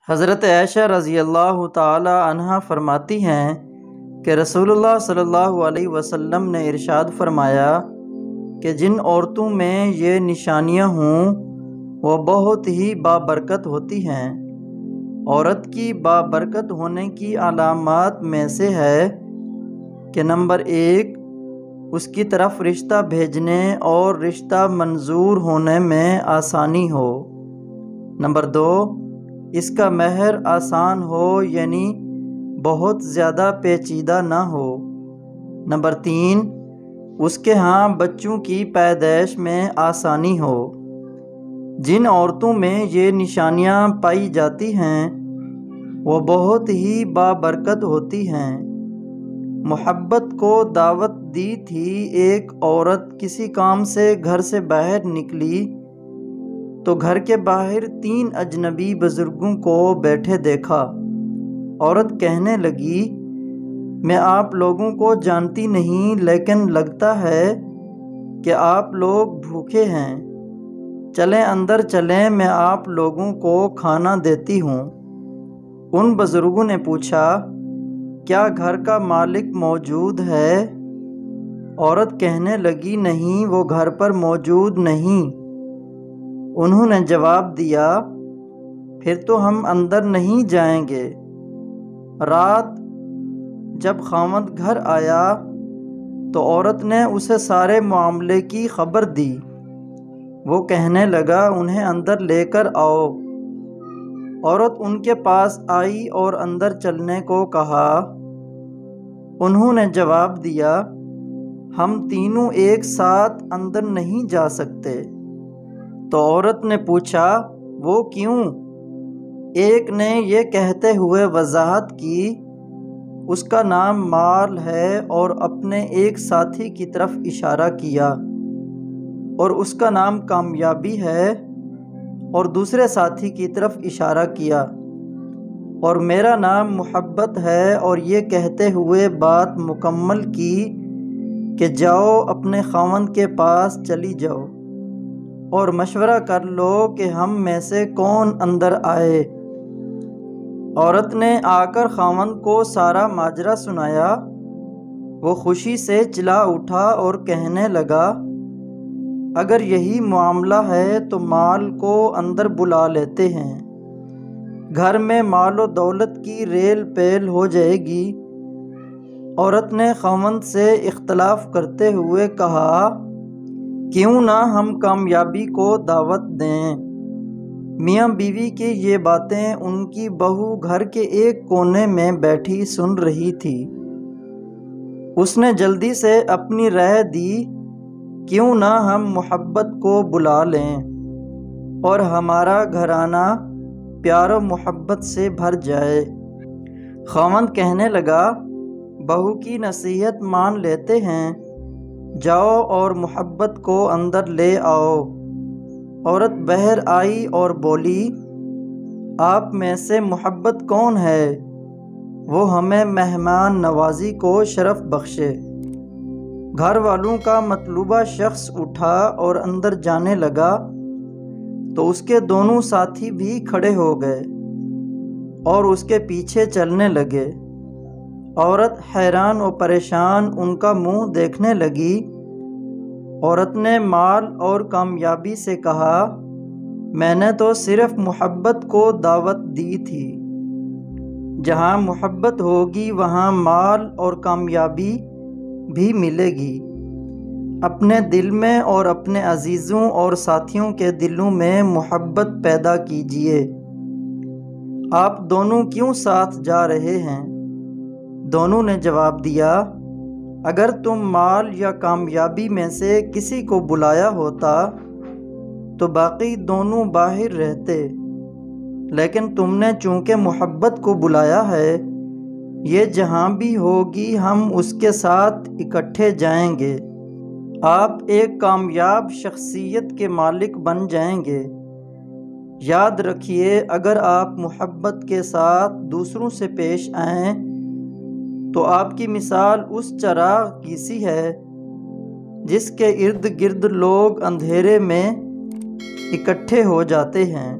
حضرت عائشہ رضی اللہ تعالی عنہا فرماتی ہیں کہ رسول اللہ صلی اللہ علیہ وسلم نے ارشاد فرمایا کہ جن عورتوں میں یہ نشانیاں ہوں وہ بہت ہی بابرکت ہوتی ہیں۔ عورت کی بابرکت ہونے کی علامات میں سے ہے کہ نمبر 1، اس کی طرف رشتہ بھیجنے اور رشتہ منظور ہونے میں آسانی ہو۔ نمبر 2، اس کا مہر آسان ہو، یعنی بہت زیادہ پیچیدہ نہ ہو۔ نمبر 3، اس کے ہاں بچوں کی پیدائش میں آسانی ہو۔ جن عورتوں میں یہ نشانیاں پائی جاتی ہیں وہ بہت ہی بابرکت ہوتی ہیں۔ محبت کو دعوت دی تھی۔ ایک عورت کسی کام سے گھر سے باہر نکلی تو گھر کے باہر 3 اجنبی بزرگوں کو بیٹھے دیکھا۔ عورت کہنے لگی، میں آپ لوگوں کو جانتی نہیں، لیکن لگتا ہے کہ آپ لوگ بھوکے ہیں۔ چلیں اندر چلیں، میں آپ لوگوں کو کھانا دیتی ہوں۔ ان بزرگوں نے پوچھا، کیا گھر کا مالک موجود ہے؟ عورت کہنے لگی، نہیں، وہ گھر پر موجود نہیں۔ انہوں نے جواب دیا، پھر تو ہم اندر نہیں جائیں گے۔ رات جب خاوند گھر آیا تو عورت نے اسے سارے معاملے کی خبر دی۔ وہ کہنے لگا، انہیں اندر لے کر آؤ۔ عورت ان کے پاس آئی اور اندر چلنے کو کہا۔ انہوں نے جواب دیا، ہم تینوں ایک ساتھ اندر نہیں جا سکتے۔ تو عورت نے پوچھا، وہ کیوں؟ ایک نے یہ کہتے ہوئے وضاحت کی، اس کا نام مال ہے، اور اپنے ایک ساتھی کی طرف اشارہ کیا، اور اس کا نام کامیابی ہے، اور دوسرے ساتھی کی طرف اشارہ کیا، اور میرا نام محبت ہے، اور یہ کہتے ہوئے بات مکمل کی کہ جاؤ اپنے خاوند کے پاس چلی جاؤ اور مشورہ کر لو کہ ہم میں سے کون اندر آئے۔ عورت نے آ کر خاوند کو سارا ماجرا سنایا۔ وہ خوشی سے چلا اٹھا اور کہنے لگا، اگر یہی معاملہ ہے تو مال کو اندر بلا لیتے ہیں، گھر میں مال و دولت کی ریل پیل ہو جائے گی۔ عورت نے خاوند سے اختلاف کرتے ہوئے کہا، کیوں نہ ہم کامیابی کو دعوت دیں؟ میاں بیوی کی یہ باتیں ان کی بہو گھر کے ایک کونے میں بیٹھی سن رہی تھی۔ اس نے جلدی سے اپنی رائے دی، کیوں نہ ہم محبت کو بلا لیں اور ہمارا گھرانہ پیار و محبت سے بھر جائے۔ خاوند کہنے لگا، بہو کی نصیحت مان لیتے ہیں، جاؤ اور محبت کو اندر لے آؤ۔ عورت باہر آئی اور بولی، آپ میں سے محبت کون ہے؟ وہ ہمیں مہمان نوازی کو شرف بخشے۔ گھر والوں کا مطلوبہ شخص اٹھا اور اندر جانے لگا تو اس کے دونوں ساتھی بھی کھڑے ہو گئے اور اس کے پیچھے چلنے لگے۔ عورت حیران و پریشان ان کا منہ دیکھنے لگی۔ عورت نے مال اور کامیابی سے کہا، میں نے تو صرف محبت کو دعوت دی تھی۔ جہاں محبت ہوگی وہاں مال اور کامیابی بھی ملے گی۔ اپنے دل میں اور اپنے عزیزوں اور ساتھیوں کے دلوں میں محبت پیدا کیجیے۔ آپ دونوں کیوں ساتھ جا رہے ہیں؟ دونوں نے جواب دیا، اگر تم مال یا کامیابی میں سے کسی کو بلایا ہوتا تو باقی دونوں باہر رہتے، لیکن تم نے چونکہ محبت کو بلایا ہے، یہ جہاں بھی ہوگی ہم اس کے ساتھ اکٹھے جائیں گے۔ آپ ایک کامیاب شخصیت کے مالک بن جائیں گے۔ یاد رکھیے، اگر آپ محبت کے ساتھ دوسروں سے پیش آئیں تو آپ کی مثال اس چراغ کی سی ہے جس کے ارد گرد لوگ اندھیرے میں اکٹھے ہو جاتے ہیں۔